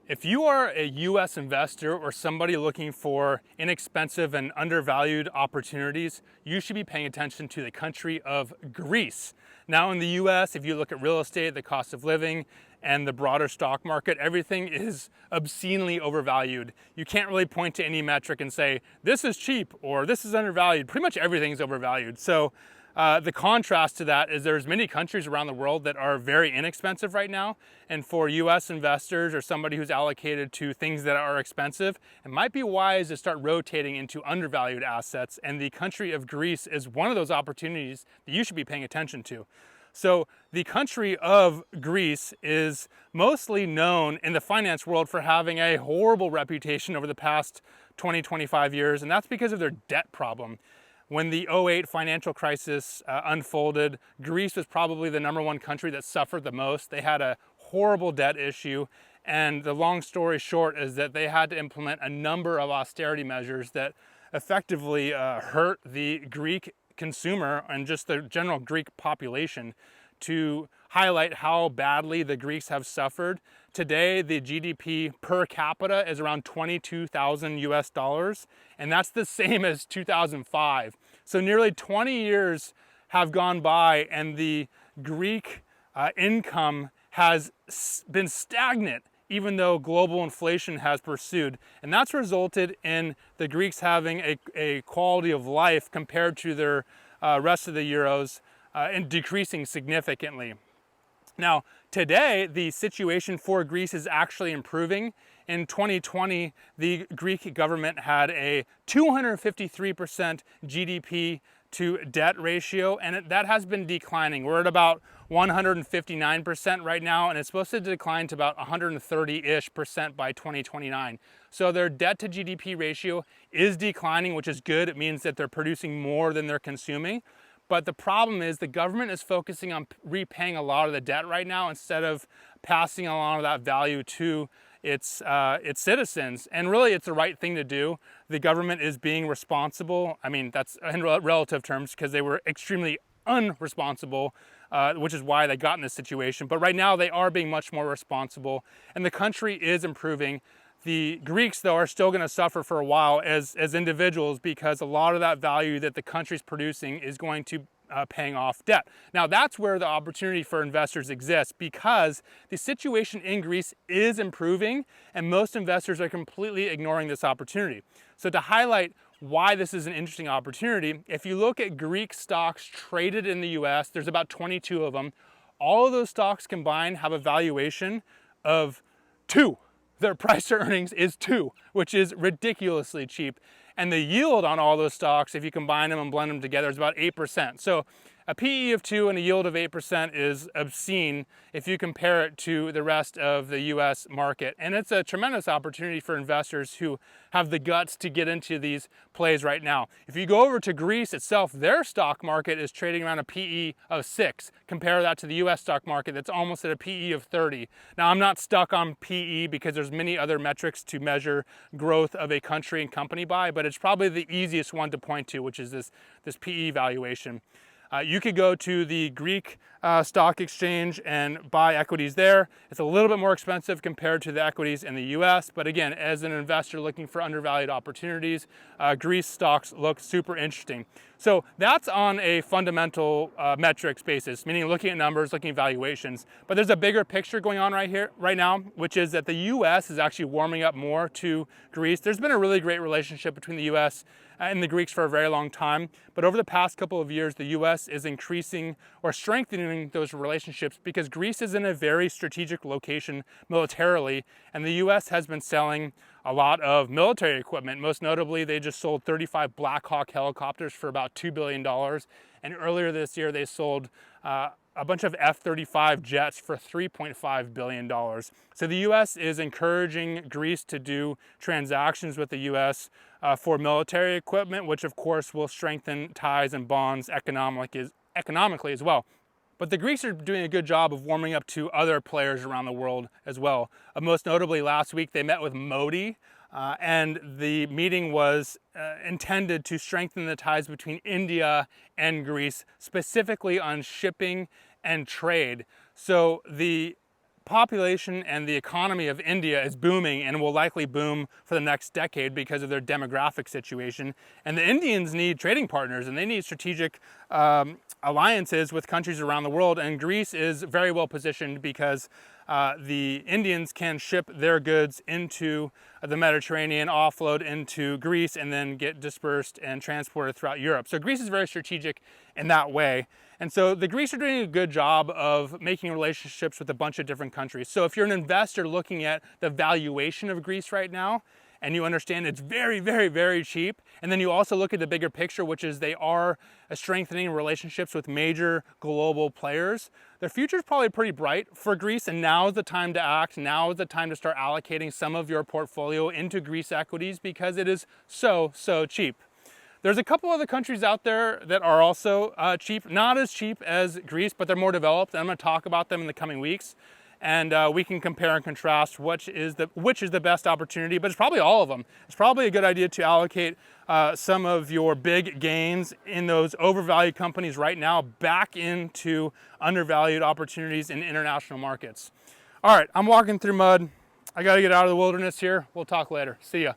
If you are a US investor or somebody looking for inexpensive and undervalued opportunities, you should be paying attention to the country of Greece. Now in the US, if you look at real estate, the cost of living, and the broader stock market, everything is obscenely overvalued. You can't really point to any metric and say, this is cheap or this is undervalued. Pretty much everything's overvalued. So the contrast to that is there's many countries around the world that are very inexpensive right now. And for US investors or somebody who's allocated to things that are expensive, it might be wise to start rotating into undervalued assets. And the country of Greece is one of those opportunities that you should be paying attention to. So the country of Greece is mostly known in the finance world for having a horrible reputation over the past 20-25 years. And that's because of their debt problem. When the 2008 financial crisis unfolded, Greece was probably the #1 country that suffered the most. They had a horrible debt issue, and the long story short is that they had to implement a number of austerity measures that effectively hurt the Greek consumer and just the general Greek population. To highlight how badly the Greeks have suffered, today the GDP per capita is around 22,000 US dollars, and that's the same as 2005. So nearly 20 years have gone by and the Greek income has been stagnant even though global inflation has pursued. And that's resulted in the Greeks having a quality of life compared to their rest of the Euros and decreasing significantly. Now, today, the situation for Greece is actually improving. In 2020, the Greek government had a 253% GDP to debt ratio, and that has been declining. We're at about 159% right now, and it's supposed to decline to about 130-ish% by 2029. So their debt to GDP ratio is declining, which is good. It means that they're producing more than they're consuming. But the problem is the government is focusing on repaying a lot of the debt right now instead of passing a lot of that value to its citizens. And really, it's the right thing to do. The government is being responsible. I mean, that's in relative terms because they were extremely unresponsible, which is why they got in this situation. But right now, they are being much more responsible, and the country is improving. The Greeks, though, are still going to suffer for a while as individuals because a lot of that value that the country's producing is going to paying off debt. Now, that's where the opportunity for investors exists because the situation in Greece is improving and most investors are completely ignoring this opportunity. So to highlight why this is an interesting opportunity, if you look at Greek stocks traded in the US, there's about 22 of them. All of those stocks combined have a valuation of 2. Their price to earnings is 2, which is ridiculously cheap. And the yield on all those stocks, if you combine them and blend them together, is about 8%. So a PE of 2 and a yield of 8% is obscene if you compare it to the rest of the US market. And it's a tremendous opportunity for investors who have the guts to get into these plays right now. If you go over to Greece itself, their stock market is trading around a PE of 6. Compare that to the US stock market that's almost at a PE of 30. Now, I'm not stuck on PE because there's many other metrics to measure growth of a country and company by, but it's probably the easiest one to point to, which is this PE valuation. You could go to the Greek stock exchange and buy equities there. It's a little bit more expensive compared to the equities in the US, but again, as an investor looking for undervalued opportunities, Greece stocks look super interesting. So that's on a fundamental metrics basis, meaning looking at numbers, looking at valuations. But there's a bigger picture going on right now, which is that the US is actually warming up more to Greece. There's been a really great relationship between the US and the Greeks for a very long time. But over the past couple of years, the US is increasing or strengthening those relationships because Greece is in a very strategic location militarily, and the US has been selling a lot of military equipment. Most notably, they just sold 35 Black Hawk helicopters for about $2 billion. And earlier this year, they sold a bunch of F-35 jets for $3.5 billion. So the US is encouraging Greece to do transactions with the US for military equipment, which of course will strengthen ties and bonds economically as well. But the Greeks are doing a good job of warming up to other players around the world as well. Most notably, last week they met with Modi, and the meeting was intended to strengthen the ties between India and Greece, specifically on shipping and trade. So the population and the economy of India is booming and will likely boom for the next decade because of their demographic situation. And the Indians need trading partners and they need strategic alliances with countries around the world. And Greece is very well positioned because the Indians can ship their goods into the Mediterranean, offload into Greece, and then get dispersed and transported throughout Europe. So Greece is very strategic in that way. And so the Greeks are doing a good job of making relationships with a bunch of different countries. So if you're an investor looking at the valuation of Greece right now, and you understand it's very, very, very cheap, and then you also look at the bigger picture, which is they are strengthening relationships with major global players, their future is probably pretty bright for Greece, and now is the time to act. Now is the time to start allocating some of your portfolio into Greece equities because it is so, so cheap. There's a couple other countries out there that are also cheap, not as cheap as Greece, but they're more developed, and I'm going to talk about them in the coming weeks. And we can compare and contrast which is the best opportunity, but it's probably all of them. It's probably a good idea to allocate some of your big gains in those overvalued companies right now back into undervalued opportunities in international markets. All right, I'm walking through mud. I got to get out of the wilderness here. We'll talk later. See ya.